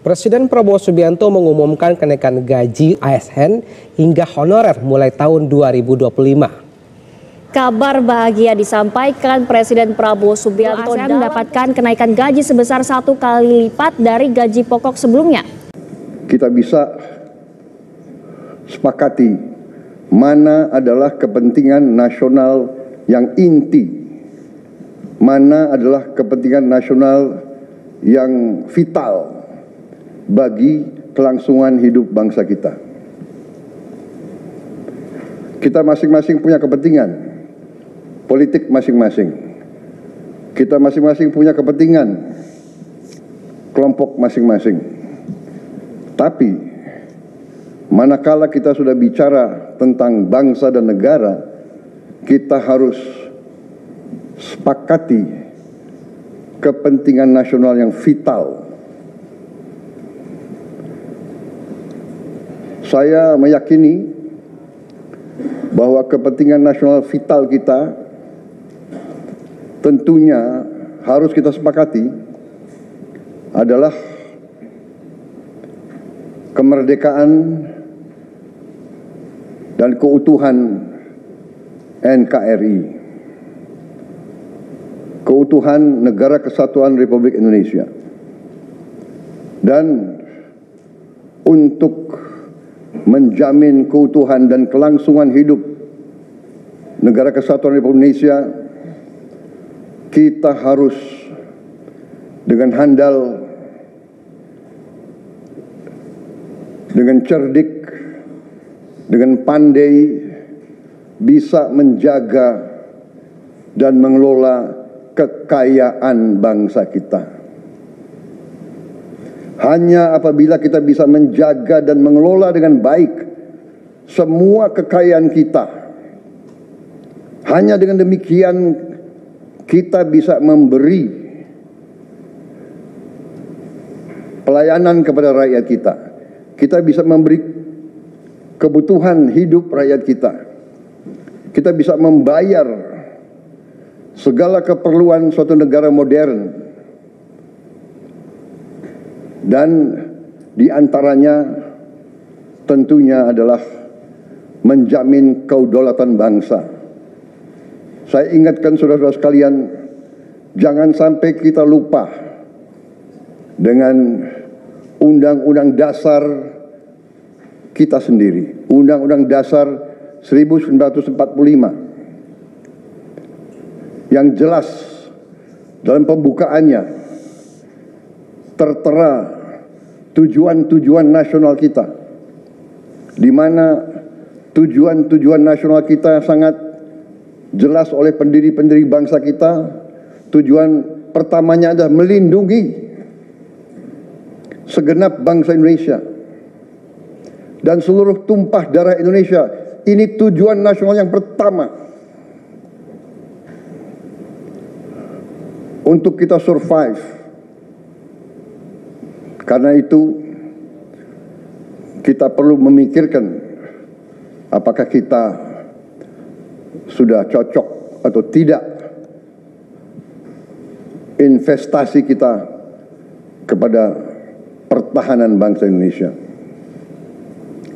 Presiden Prabowo Subianto mengumumkan kenaikan gaji ASN hingga honorer mulai tahun 2025. Kabar bahagia disampaikan Presiden Prabowo Subianto dan mendapatkan kenaikan gaji sebesar 1 kali lipat dari gaji pokok sebelumnya. Kita bisa sepakati mana adalah kepentingan nasional yang inti, mana adalah kepentingan nasional yang vital bagi kelangsungan hidup bangsa kita. Kita masing-masing punya kepentingan politik masing-masing. Kita masing-masing punya kepentingan kelompok masing-masing. Tapi manakala kita sudah bicara tentang bangsa dan negara, kita harus sepakati kepentingan nasional yang vital. Saya meyakini bahwa kepentingan nasional vital kita tentunya harus kita sepakati adalah kemerdekaan dan keutuhan NKRI, keutuhan Negara Kesatuan Republik Indonesia. Dan untuk menjamin keutuhan dan kelangsungan hidup Negara Kesatuan Republik Indonesia, kita harus dengan handal, dengan cerdik, dengan pandai bisa menjaga dan mengelola kekayaan bangsa kita. Hanya apabila kita bisa menjaga dan mengelola dengan baik semua kekayaan kita, hanya dengan demikian kita bisa memberi pelayanan kepada rakyat kita. Kita bisa memberi kebutuhan hidup rakyat kita. Kita bisa membayar segala keperluan suatu negara modern. Dan diantaranya tentunya adalah menjamin kedaulatan bangsa. Saya ingatkan saudara-saudara sekalian, jangan sampai kita lupa dengan Undang-Undang Dasar kita sendiri, Undang-Undang Dasar 1945, yang jelas dalam pembukaannya tertera tujuan-tujuan nasional kita, di mana tujuan-tujuan nasional kita sangat jelas oleh pendiri-pendiri bangsa kita. Tujuan pertamanya adalah melindungi segenap bangsa Indonesia dan seluruh tumpah darah Indonesia. Ini tujuan nasional yang pertama untuk kita survive. Karena itu kita perlu memikirkan apakah kita sudah cocok atau tidak investasi kita kepada pertahanan bangsa Indonesia.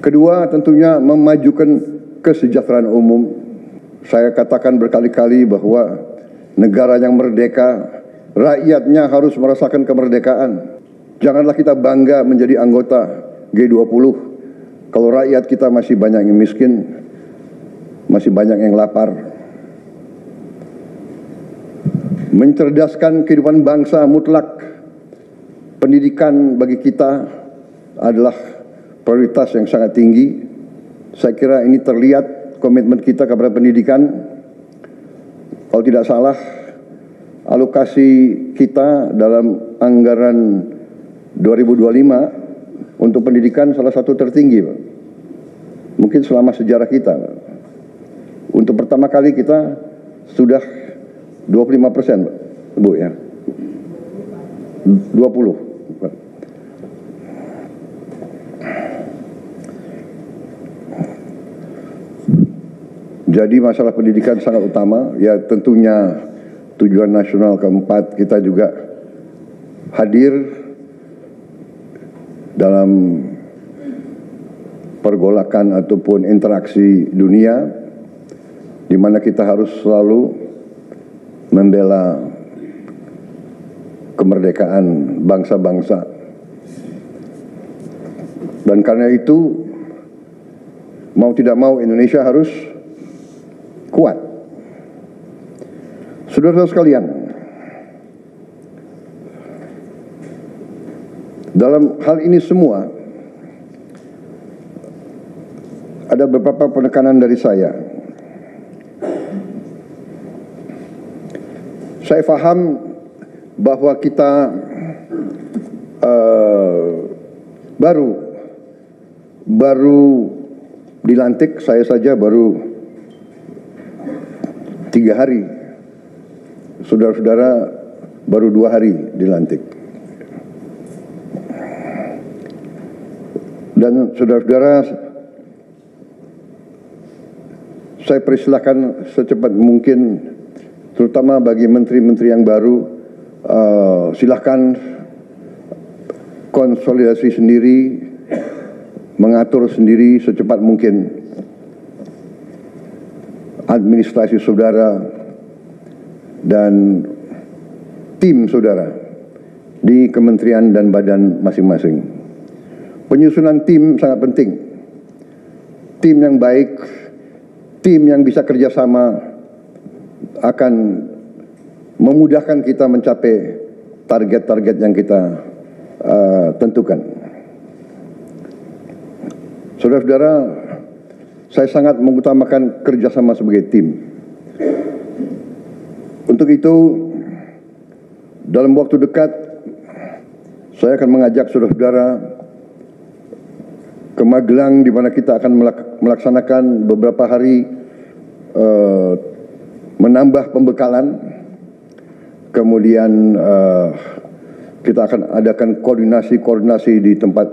Kedua, tentunya memajukan kesejahteraan umum. Saya katakan berkali-kali bahwa negara yang merdeka, rakyatnya harus merasakan kemerdekaan. Janganlah kita bangga menjadi anggota G20 kalau rakyat kita masih banyak yang miskin, masih banyak yang lapar. Mencerdaskan kehidupan bangsa mutlak. Pendidikan bagi kita adalah prioritas yang sangat tinggi. Saya kira ini terlihat komitmen kita kepada pendidikan. Kalau tidak salah, alokasi kita dalam anggaran 2025 untuk pendidikan salah satu tertinggi, Pak. Mungkin selama sejarah kita, Pak. Untuk pertama kali kita sudah 25%, Pak. Bu ya. 20. Pak. Jadi masalah pendidikan sangat utama. Ya tentunya tujuan nasional keempat kita juga hadir dalam pergolakan ataupun interaksi dunia, di mana kita harus selalu membela kemerdekaan bangsa-bangsa. Dan karena itu, mau tidak mau Indonesia harus kuat. Saudara-saudara sekalian, dalam hal ini semua ada beberapa penekanan dari saya. Saya paham bahwa kita baru dilantik, saya saja baru 3 hari, saudara-saudara baru 2 hari dilantik. Dan saudara-saudara, saya persilahkan secepat mungkin, terutama bagi menteri-menteri yang baru, silahkan konsolidasi sendiri, mengatur sendiri secepat mungkin administrasi saudara dan tim saudara di kementerian dan badan masing-masing. Penyusunan tim sangat penting. Tim yang baik, tim yang bisa kerjasama akan memudahkan kita mencapai target-target yang kita tentukan. Saudara-saudara, saya sangat mengutamakan kerjasama sebagai tim. Untuk itu, dalam waktu dekat, saya akan mengajak saudara-saudara ke Magelang, di mana kita akan melaksanakan beberapa hari menambah pembekalan. Kemudian kita akan adakan koordinasi di tempat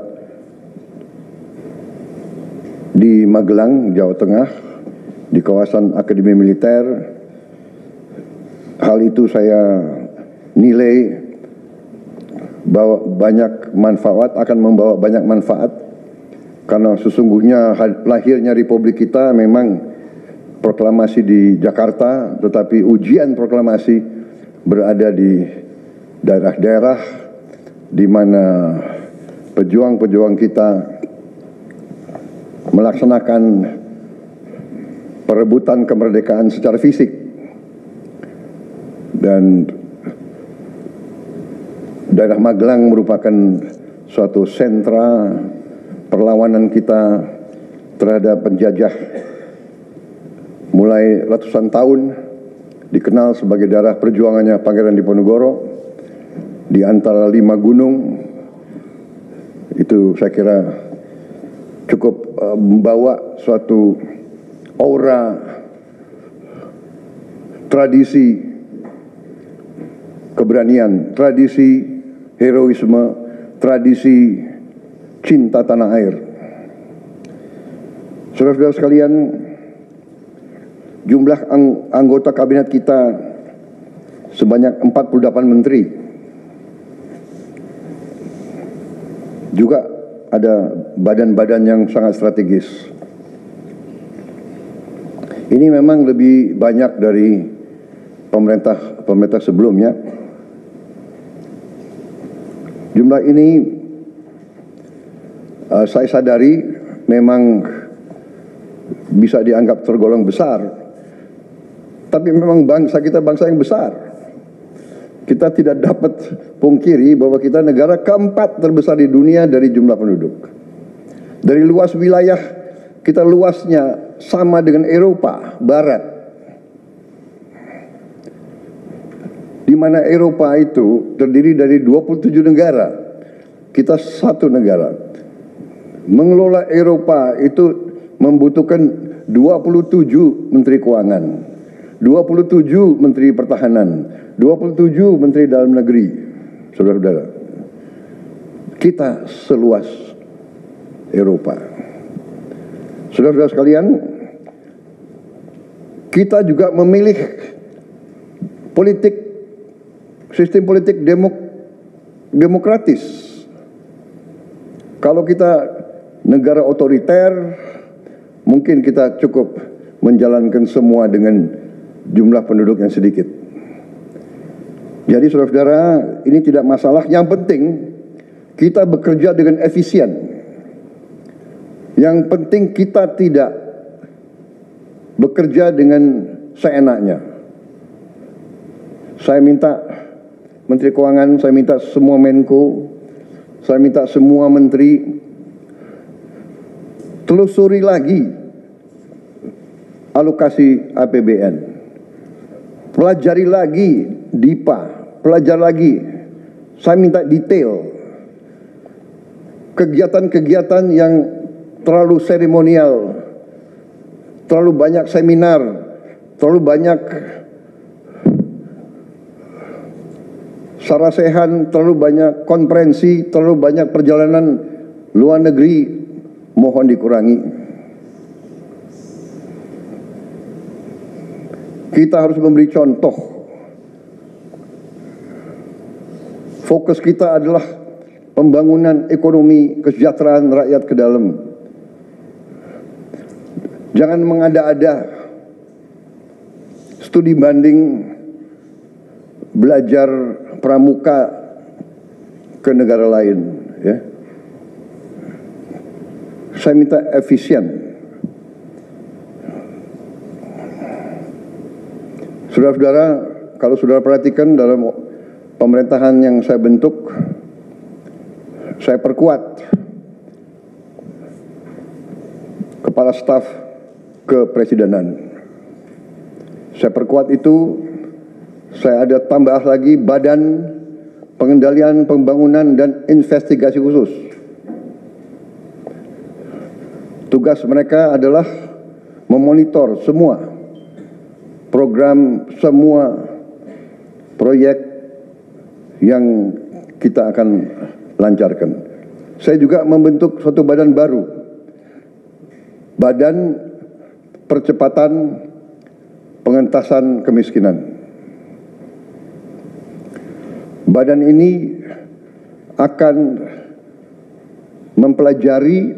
di Magelang, Jawa Tengah, di kawasan Akademi Militer. Hal itu saya nilai bahwa akan membawa banyak manfaat, karena sesungguhnya lahirnya Republik kita memang proklamasi di Jakarta, tetapi ujian proklamasi berada di daerah-daerah di mana pejuang-pejuang kita melaksanakan perebutan kemerdekaan secara fisik. Dan daerah Magelang merupakan suatu sentra perlawanan kita terhadap penjajah mulai ratusan tahun, dikenal sebagai daerah perjuangannya Pangeran Diponegoro. Di antara 5 gunung itu saya kira cukup membawa suatu aura tradisi keberanian, tradisi heroisme, tradisi cinta tanah air. Saudara-saudara sekalian, jumlah anggota kabinet kita sebanyak 48 menteri. Juga ada badan-badan yang sangat strategis. Ini memang lebih banyak dari pemerintah sebelumnya. Jumlah ini saya sadari memang bisa dianggap tergolong besar, tapi memang bangsa kita bangsa yang besar. Kita tidak dapat pungkiri bahwa kita negara keempat terbesar di dunia dari jumlah penduduk. Dari luas wilayah, kita luasnya sama dengan Eropa Barat. Di mana Eropa itu terdiri dari 27 negara. Kita satu negara. Mengelola Eropa itu membutuhkan 27 menteri keuangan, 27 menteri pertahanan, 27 menteri dalam negeri. Saudara-saudara, kita seluas Eropa. Saudara-saudara sekalian, kita juga memilih sistem politik demokratis. Kalau kita negara otoriter, mungkin kita cukup menjalankan semua dengan jumlah penduduk yang sedikit. Jadi saudara-saudara, ini tidak masalah. Yang penting kita bekerja dengan efisien. Yang penting kita tidak bekerja dengan seenaknya. Saya minta Menteri Keuangan, saya minta semua Menko, saya minta semua menteri telusuri lagi alokasi APBN. Pelajari lagi DIPA, pelajari lagi. Saya minta detail. Kegiatan-kegiatan yang terlalu seremonial, terlalu banyak seminar, terlalu banyak sarasehan, terlalu banyak konferensi, terlalu banyak perjalanan luar negeri, mohon dikurangi. Kita harus memberi contoh. Fokus kita adalah pembangunan ekonomi, kesejahteraan rakyat ke dalam. Jangan mengada-ada. Studi banding, belajar pramuka ke negara lain, ya. Saya minta efisien. Saudara-saudara, kalau saudara perhatikan dalam pemerintahan yang saya bentuk, saya perkuat kepala staf kepresidenan. Saya perkuat itu, saya ada tambah lagi Badan Pengendalian Pembangunan dan Investigasi Khusus. Tugas mereka adalah memonitor semua program, semua proyek yang kita akan lancarkan. Saya juga membentuk suatu badan baru, Badan Percepatan Pengentasan Kemiskinan. Badan ini akan mempelajari,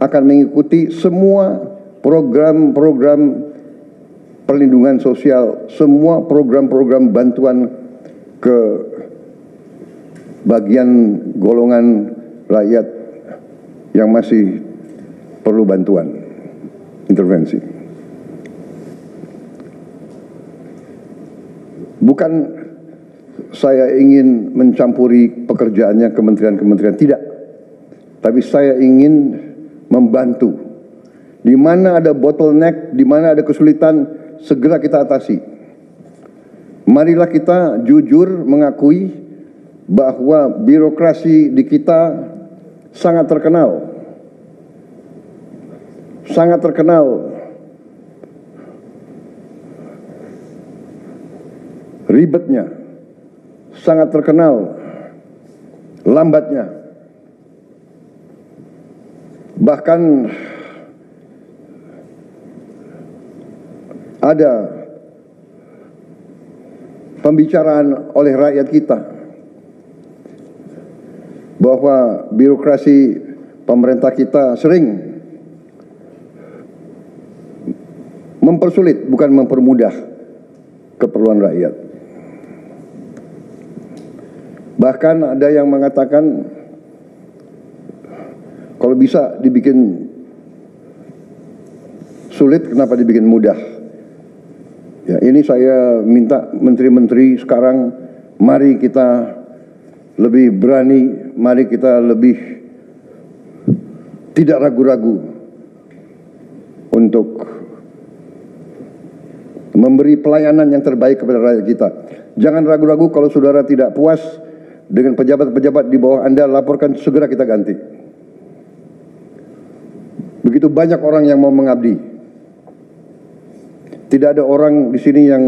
akan mengikuti semua program-program perlindungan sosial, semua program-program bantuan ke bagian golongan rakyat yang masih perlu bantuan, intervensi. Bukan saya ingin mencampuri pekerjaannya kementerian-kementerian, tidak. Tapi saya ingin membantu. Di mana ada bottleneck, di mana ada kesulitan, segera kita atasi. Marilah kita jujur mengakui bahwa birokrasi di kita sangat terkenal. Sangat terkenal. Ribetnya. Sangat terkenal lambatnya. Bahkan ada pembicaraan oleh rakyat kita bahwa birokrasi pemerintah kita sering mempersulit, bukan mempermudah keperluan rakyat. Bahkan ada yang mengatakan kalau bisa dibikin sulit, kenapa dibikin mudah? Ya, ini saya minta menteri-menteri sekarang, mari kita lebih berani, mari kita lebih tidak ragu-ragu untuk memberi pelayanan yang terbaik kepada rakyat kita. Jangan ragu-ragu kalau saudara tidak puas dengan pejabat-pejabat di bawah Anda, laporkan, segera kita ganti. Begitu banyak orang yang mau mengabdi. Tidak ada orang di sini yang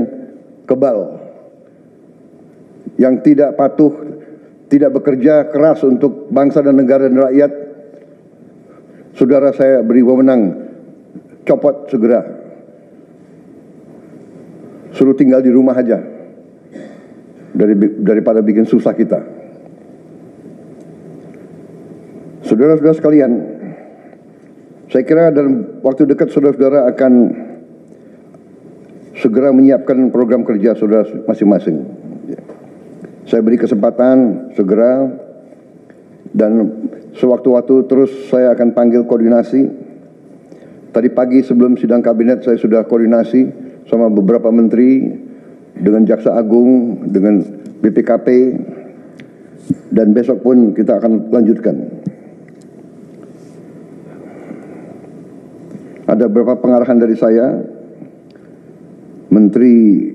kebal, yang tidak patuh, tidak bekerja keras untuk bangsa dan negara dan rakyat. Saudara saya beri wewenang, copot segera. Suruh tinggal di rumah aja, daripada bikin susah kita. Saudara-saudara sekalian, saya kira dalam waktu dekat saudara-saudara akan segera menyiapkan program kerja saudara masing-masing. Saya beri kesempatan segera, dan sewaktu-waktu terus saya akan panggil koordinasi. Tadi pagi sebelum sidang kabinet saya sudah koordinasi sama beberapa menteri, dengan Jaksa Agung, dengan BPKP, dan besok pun kita akan lanjutkan. Ada beberapa pengarahan dari saya, Menteri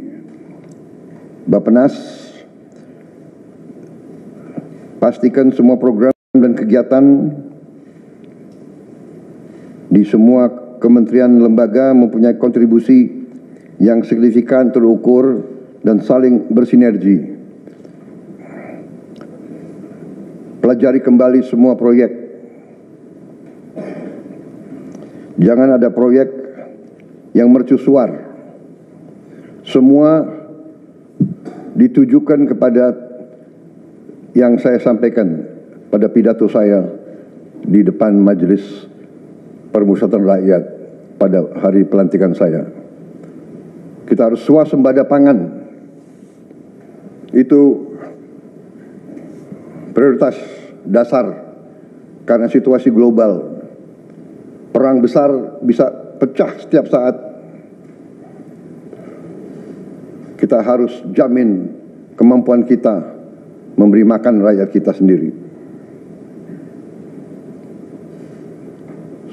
Bappenas, pastikan semua program dan kegiatan di semua kementerian lembaga mempunyai kontribusi yang signifikan, terukur, dan saling bersinergi. Pelajari kembali semua proyek. Jangan ada proyek yang mercusuar. Semua ditujukan kepada yang saya sampaikan pada pidato saya di depan Majelis Permusyawaratan Rakyat pada hari pelantikan saya. Kita harus swasembada pangan. Itu prioritas dasar karena situasi global. Perang besar bisa pecah setiap saat. Kita harus jamin kemampuan kita memberi makan rakyat kita sendiri.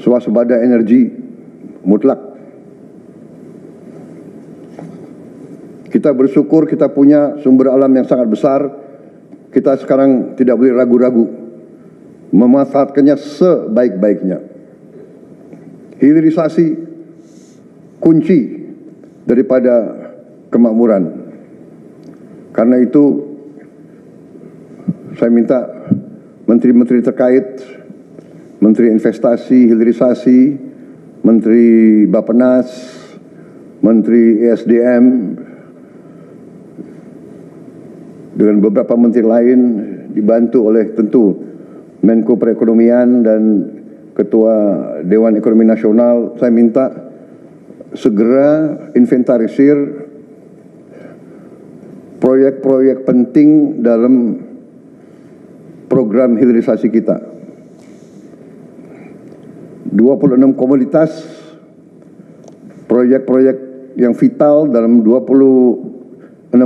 Swasembada energi mutlak. Kita bersyukur kita punya sumber alam yang sangat besar. Kita sekarang tidak boleh ragu-ragu memanfaatkannya sebaik-baiknya. Hilirisasi kunci daripada kemakmuran. Karena itu saya minta menteri-menteri terkait, Menteri Investasi, Hilirisasi, Menteri Bappenas, Menteri ESDM, dengan beberapa menteri lain, dibantu oleh tentu Menko Perekonomian dan Ketua Dewan Ekonomi Nasional, saya minta segera inventarisir proyek-proyek penting dalam program hilirisasi kita. 26 komoditas, proyek-proyek yang vital dalam 26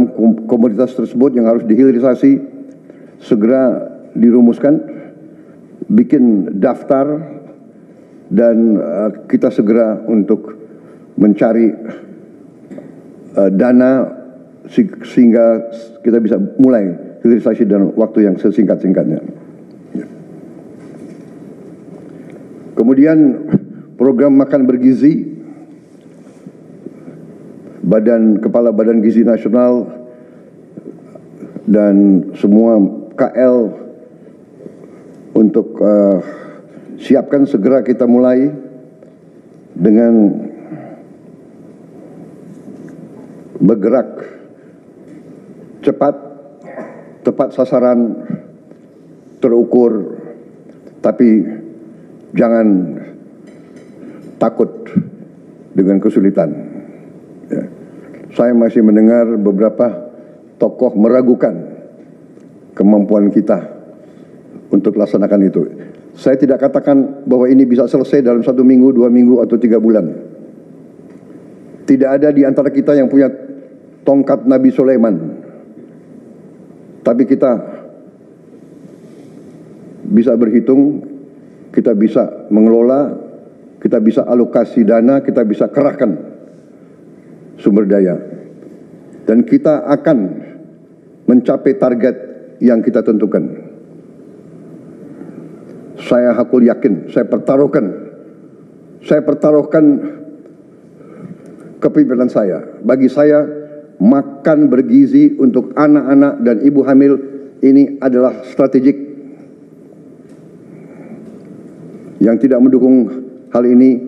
komoditas tersebut yang harus dihilirisasi segera dirumuskan, bikin daftar, dan kita segera untuk mencari dana sehingga kita bisa mulai hilirisasi dalam waktu yang sesingkat-singkatnya. Kemudian program makan bergizi, Kepala Badan Gizi Nasional dan semua KL untuk siapkan segera kita mulai dengan bergerak cepat, tepat sasaran, terukur, tapi jangan takut dengan kesulitan. Ya. Saya masih mendengar beberapa tokoh meragukan kemampuan kita untuk laksanakan itu. Saya tidak katakan bahwa ini bisa selesai dalam 1 minggu, 2 minggu, atau 3 bulan. Tidak ada di antara kita yang punya tongkat Nabi Sulaiman. Tapi kita bisa berhitung, kita bisa mengelola, kita bisa alokasi dana, kita bisa kerahkan sumber daya. Dan kita akan mencapai target yang kita tentukan. Saya hakul yakin, saya pertaruhkan kepemimpinan saya. Bagi saya, makan bergizi untuk anak-anak dan ibu hamil ini adalah strategik. Yang tidak mendukung hal ini,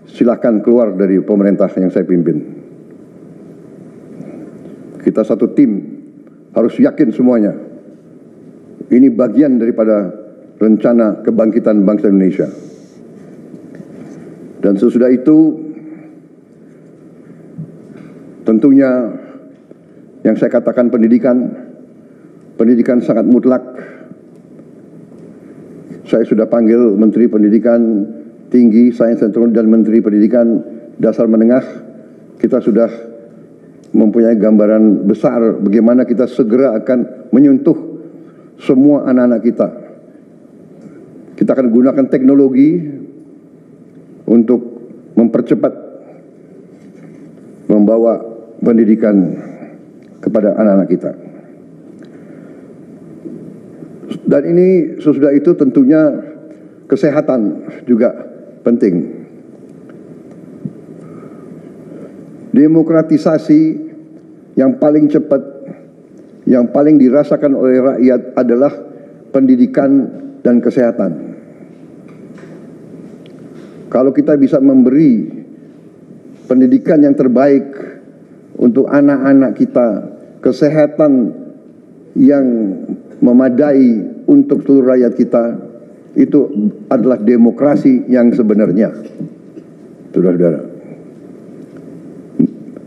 silakan keluar dari pemerintah yang saya pimpin. Kita satu tim, harus yakin semuanya. Ini bagian daripada rencana kebangkitan bangsa Indonesia. Dan sesudah itu, tentunya yang saya katakan pendidikan sangat mutlak. Saya sudah panggil Menteri Pendidikan Tinggi, Sains dan Teknologi dan Menteri Pendidikan Dasar Menengah. Kita sudah mempunyai gambaran besar bagaimana kita segera akan menyentuh semua anak-anak kita. Kita akan gunakan teknologi untuk mempercepat membawa pendidikan kepada anak-anak kita. Dan ini sesudah itu tentunya kesehatan juga penting. Demokratisasi yang paling cepat, yang paling dirasakan oleh rakyat adalah pendidikan dan kesehatan. Kalau kita bisa memberi pendidikan yang terbaik untuk anak-anak kita, kesehatan yang memadai untuk seluruh rakyat kita, itu adalah demokrasi yang sebenarnya. Saudara-saudara,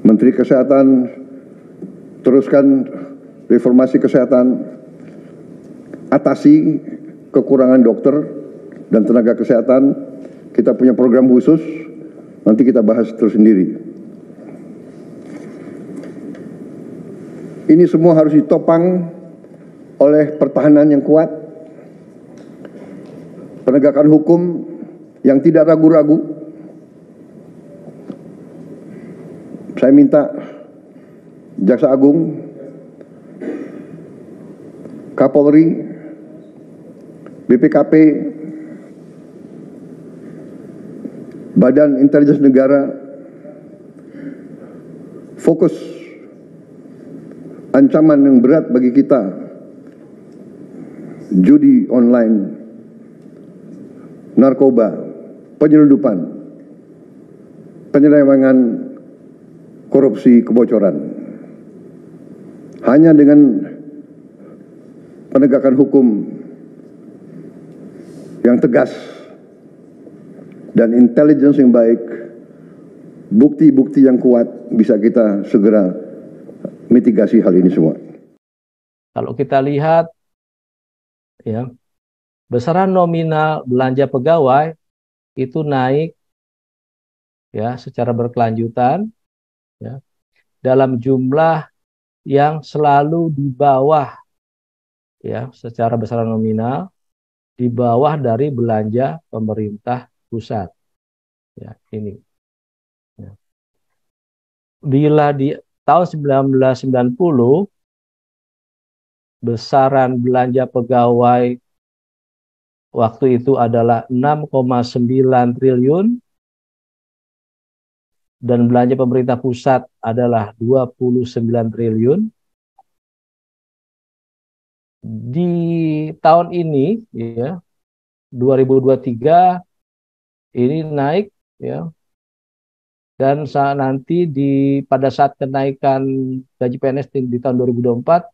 Menteri Kesehatan teruskan reformasi kesehatan, atasi kekurangan dokter dan tenaga kesehatan. Kita punya program khusus, nanti kita bahas tersendiri. Ini semua harus ditopang oleh pertahanan yang kuat, penegakan hukum yang tidak ragu-ragu. Saya minta Jaksa Agung, Kapolri, BPKP, Badan Intelijen Negara fokus ancaman yang berat bagi kita, judi online, narkoba, penyelundupan, penyelewengan, korupsi, kebocoran. Hanya dengan penegakan hukum yang tegas dan intelligence yang baik, bukti-bukti yang kuat, bisa kita segera mitigasi hal ini semua. Kalau kita lihat, ya, besaran nominal belanja pegawai itu naik, ya, secara berkelanjutan, ya, dalam jumlah yang selalu di bawah, ya, secara besaran nominal di bawah dari belanja pemerintah pusat. Ya, ini. Ya. Bila di tahun 1990 besaran belanja pegawai waktu itu adalah 6,9 triliun dan belanja pemerintah pusat adalah 29 triliun. Di tahun ini, ya, 2023 ini naik, ya, dan nanti pada saat kenaikan gaji PNS di tahun 2024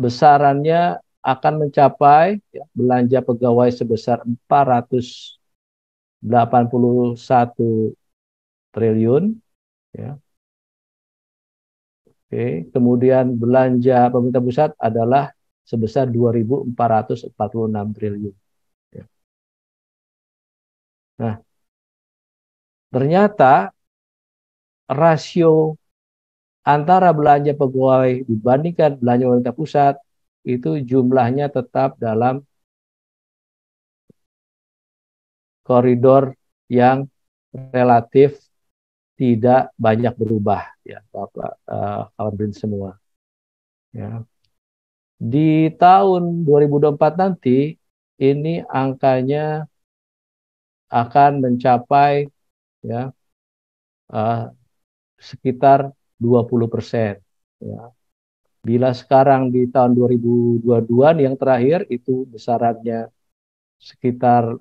besarannya akan mencapai, ya, belanja pegawai sebesar 481 triliun, ya. Oke, kemudian belanja pemerintah pusat adalah sebesar 2.446 triliun. Ya. Nah, ternyata rasio antara belanja pegawai dibandingkan belanja pemerintah pusat itu jumlahnya tetap dalam koridor yang relatif tidak banyak berubah, ya, Bapak, kawan semua. Ya. Di tahun 2024 nanti ini angkanya akan mencapai, ya, sekitar 20%. Ya. Bila sekarang di tahun 2022 yang terakhir itu besarannya sekitar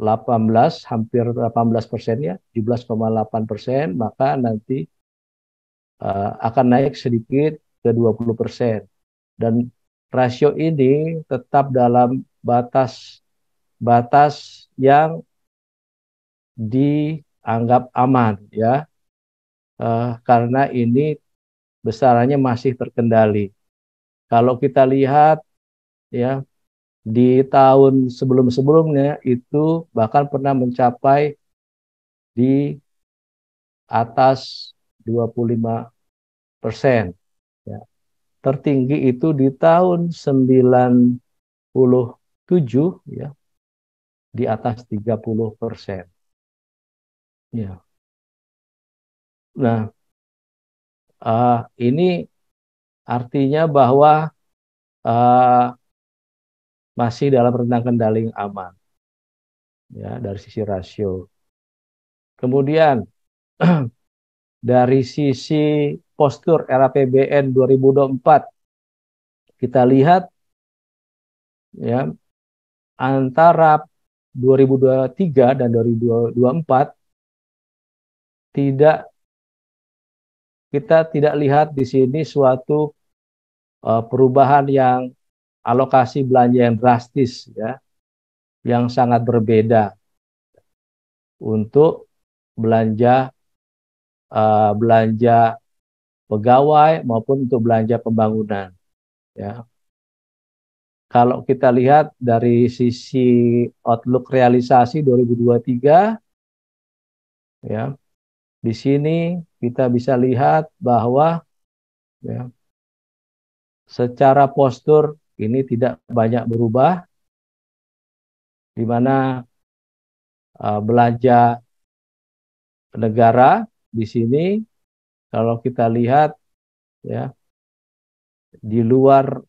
18, hampir 18%, ya, 17,8%, maka nanti akan naik sedikit ke 20%. Dan rasio ini tetap dalam batas yang dianggap aman ya, karena ini besarannya masih terkendali. Kalau kita lihat ya, di tahun sebelum-sebelumnya itu bahkan pernah mencapai di atas 25%. Ya. Tertinggi itu di tahun 97 ya, di atas 30%. Ya. Nah, ini artinya bahwa masih dalam rentang kendali yang aman ya dari sisi rasio. Kemudian dari sisi postur RAPBN 2024 kita lihat ya, antara 2023 dan 2024 kita tidak lihat di sini suatu perubahan yang alokasi belanja yang drastis ya, yang sangat berbeda untuk belanja pegawai maupun untuk belanja pembangunan ya. Kalau kita lihat dari sisi outlook realisasi 2023 ya, di sini kita bisa lihat bahwa ya, secara postur ini tidak banyak berubah, di mana belanja negara di sini kalau kita lihat ya, di luar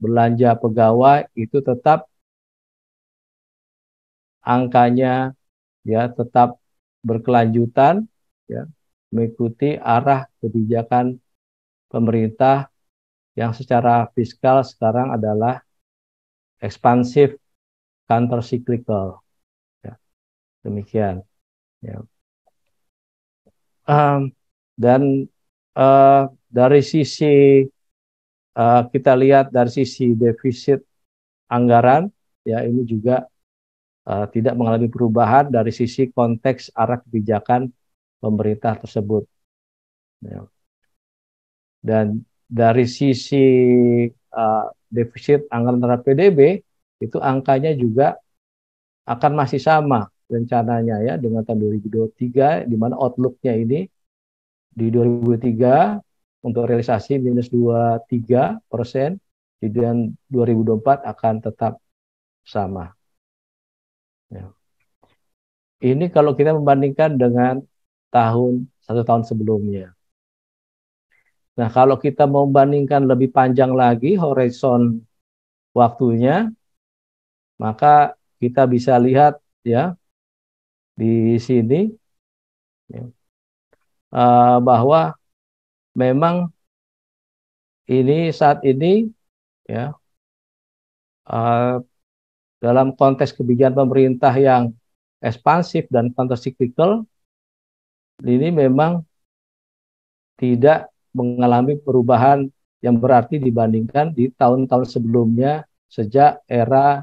belanja pegawai itu tetap angkanya ya tetap berkelanjutan ya, mengikuti arah kebijakan pemerintah yang secara fiskal sekarang adalah ekspansif counter cyclical ya, demikian ya. Dan dari sisi kita lihat dari sisi defisit anggaran ya, ini juga tidak mengalami perubahan dari sisi konteks arah kebijakan pemerintah tersebut ya. Dan dari sisi defisit anggaran terhadap PDB itu angkanya juga akan masih sama rencananya ya dengan tahun 2023, di mana outlook-nya ini di 2023 untuk realisasi minus 23%, dan 2024 akan tetap sama. Ya. Ini kalau kita membandingkan dengan satu tahun sebelumnya. Nah, kalau kita membandingkan lebih panjang lagi horizon waktunya, maka kita bisa lihat ya di sini ya, bahwa memang ini saat ini ya dalam konteks kebijakan pemerintah yang ekspansif dan countercyclical, ini memang tidak mengalami perubahan yang berarti dibandingkan di tahun-tahun sebelumnya sejak era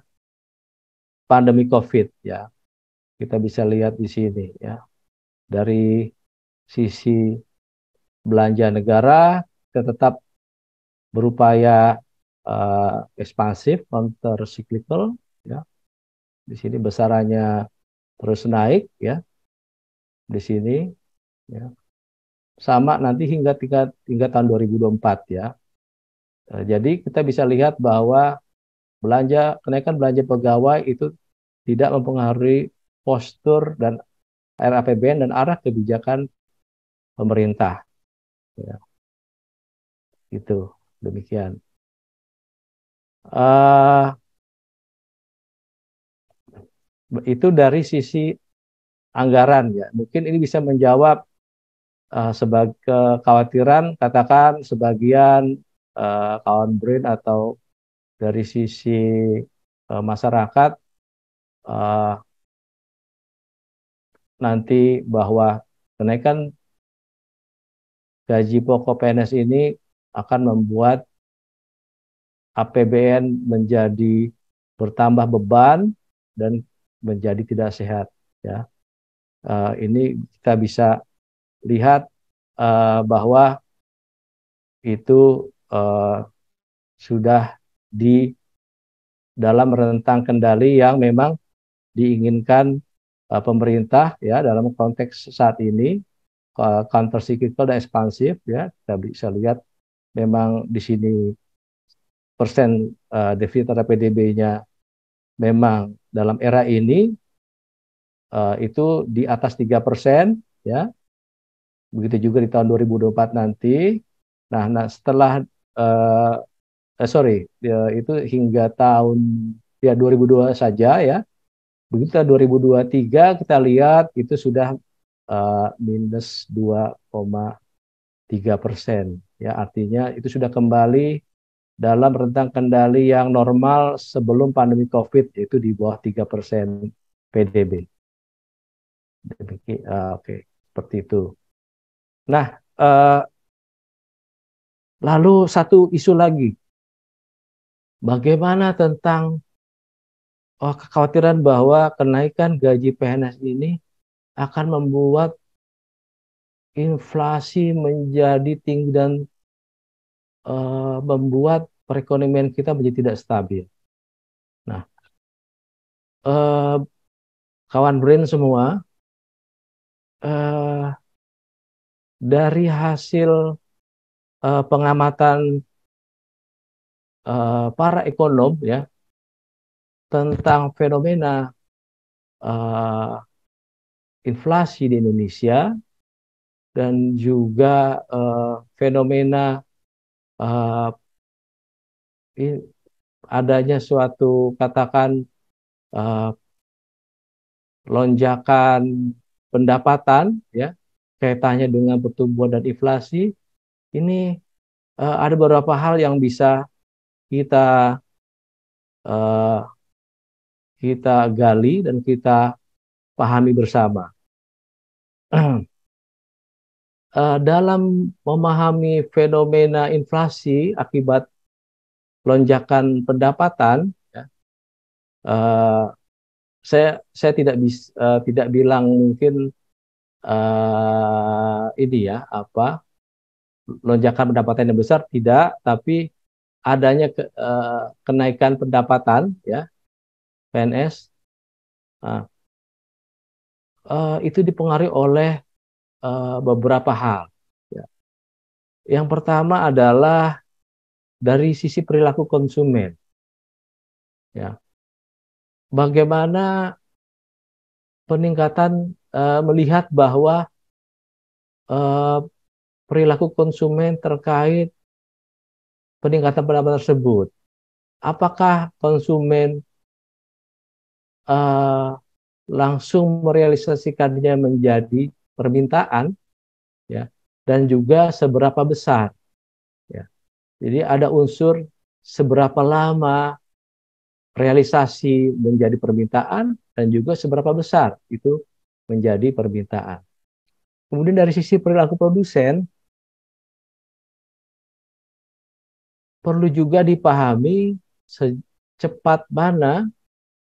pandemi COVID ya. Kita bisa lihat di sini ya. Dari sisi belanja negara kita tetap berupaya ekspansif, counter cyclical ya. Di sini besarannya terus naik ya. Di sini ya. Sama nanti hingga tahun 2024 ya. Jadi kita bisa lihat bahwa kenaikan belanja pegawai itu tidak mempengaruhi postur dan RAPBN dan arah kebijakan pemerintah. Ya. Itu demikian. Itu dari sisi anggaran ya. Mungkin ini bisa menjawab sebagai kekhawatiran, katakan sebagian kawan BRIN atau dari sisi masyarakat nanti bahwa kenaikan gaji pokok PNS ini akan membuat APBN menjadi bertambah beban dan menjadi tidak sehat. Ya, ini kita bisa lihat bahwa itu sudah di dalam rentang kendali yang memang diinginkan pemerintah ya dalam konteks saat ini counter cyclical dan ekspansif ya, kita bisa lihat memang di sini persen defisit terhadap PDB-nya memang dalam era ini itu di atas 3% ya. Begitu juga di tahun 2024 nanti. Nah setelah itu hingga tahun ya 2002 saja ya. Begitu tahun 2023 kita lihat itu sudah minus 2,3%. Ya, artinya itu sudah kembali dalam rentang kendali yang normal sebelum pandemi COVID, yaitu di bawah 3% PDB. Oke, seperti itu. Nah, lalu satu isu lagi, bagaimana tentang kekhawatiran bahwa kenaikan gaji PNS ini akan membuat inflasi menjadi tinggi dan membuat perekonomian kita menjadi tidak stabil. Nah, kawan brain semua, dari hasil pengamatan para ekonom ya tentang fenomena inflasi di Indonesia dan juga fenomena adanya suatu katakan lonjakan pendapatan ya kaitannya dengan pertumbuhan dan inflasi ini ada beberapa hal yang bisa kita gali dan kita pahami bersama. Dalam memahami fenomena inflasi akibat lonjakan pendapatan, ya, saya tidak bilang mungkin ini ya lonjakan pendapatan yang besar tidak, tapi adanya kenaikan pendapatan ya PNS itu dipengaruhi oleh beberapa hal. Ya. Yang pertama adalah dari sisi perilaku konsumen. Ya. Bagaimana peningkatan melihat bahwa perilaku konsumen terkait peningkatan pendapatan tersebut. Apakah konsumen langsung merealisasikannya menjadi permintaan, ya, dan juga seberapa besar. Ya. Jadi ada unsur seberapa lama realisasi menjadi permintaan dan juga seberapa besar itu menjadi permintaan. Kemudian dari sisi perilaku produsen, perlu juga dipahami secepat mana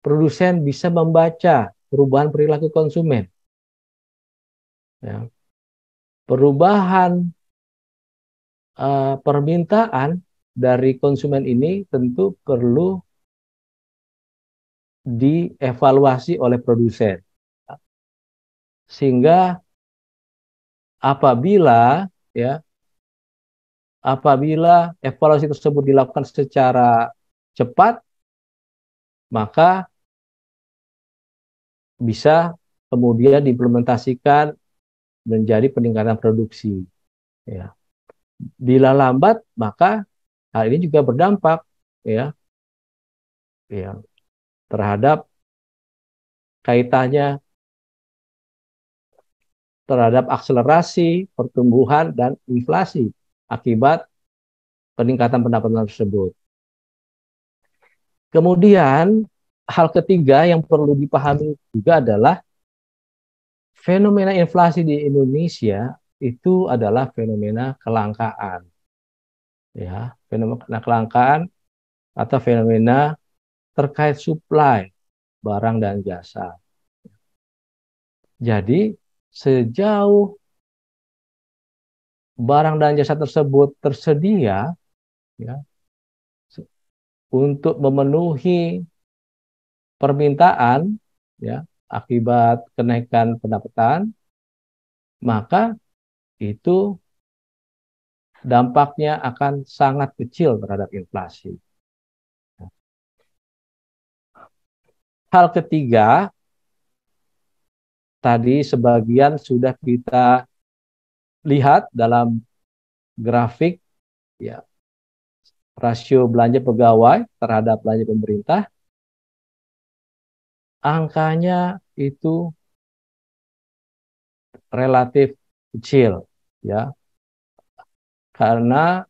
produsen bisa membaca perubahan perilaku konsumen. Ya. Perubahan permintaan dari konsumen ini tentu perlu dievaluasi oleh produsen. Sehingga apabila evaluasi tersebut dilakukan secara cepat, maka bisa kemudian diimplementasikan menjadi peningkatan produksi. Ya. Bila lambat, maka hal ini juga berdampak terhadap kaitannya terhadap akselerasi pertumbuhan dan inflasi akibat peningkatan pendapatan tersebut. Kemudian hal ketiga yang perlu dipahami juga adalah fenomena inflasi di Indonesia itu adalah fenomena kelangkaan. Ya, fenomena kelangkaan atau fenomena terkait supply barang dan jasa. Jadi sejauh barang dan jasa tersebut tersedia ya, untuk memenuhi permintaan ya, akibat kenaikan pendapatan, maka itu dampaknya akan sangat kecil terhadap inflasi. Hal ketiga, tadi sebagian sudah kita lihat dalam grafik ya, rasio belanja pegawai terhadap belanja pemerintah, angkanya itu relatif kecil ya, karena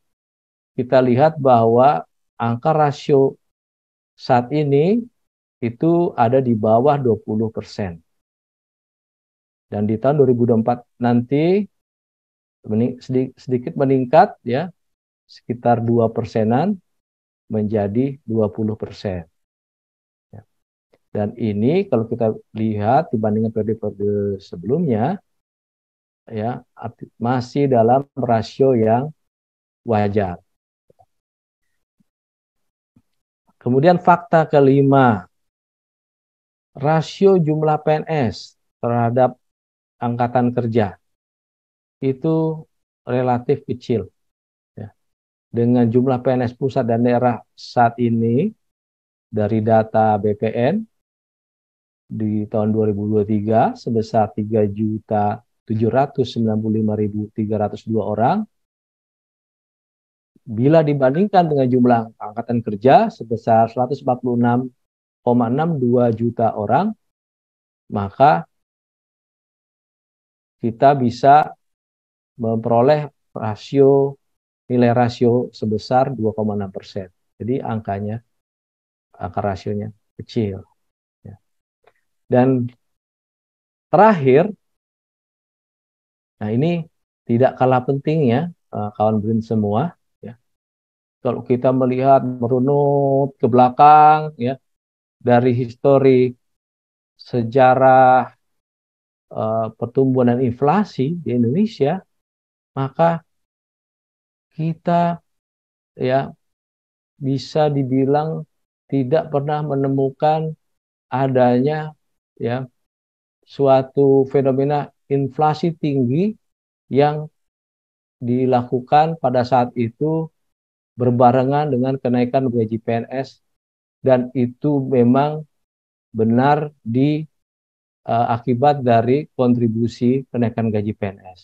kita lihat bahwa angka rasio saat ini itu ada di bawah 20%. Dan di tahun 2024 nanti sedikit meningkat ya, sekitar 2%-an menjadi 20%. Ya. Dan ini kalau kita lihat dibandingkan periode-periode sebelumnya ya, masih dalam rasio yang wajar. Kemudian fakta kelima, rasio jumlah PNS terhadap angkatan kerja itu relatif kecil. Ya. Dengan jumlah PNS pusat dan daerah saat ini dari data BPN di tahun 2023 sebesar 3.795.302 orang. Bila dibandingkan dengan jumlah angkatan kerja sebesar 146,62 juta orang, maka kita bisa memperoleh nilai rasio sebesar 2,6%. Jadi angka rasionya kecil. Ya. Dan terakhir, nah ini tidak kalah pentingnya kawan BRIN semua. Ya. Kalau kita melihat merunut ke belakang, ya, dari histori sejarah pertumbuhan dan inflasi di Indonesia, maka kita ya bisa dibilang tidak pernah menemukan adanya ya suatu fenomena inflasi tinggi yang dilakukan pada saat itu berbarengan dengan kenaikan gaji PNS, dan itu memang benar akibat dari kontribusi kenaikan gaji PNS.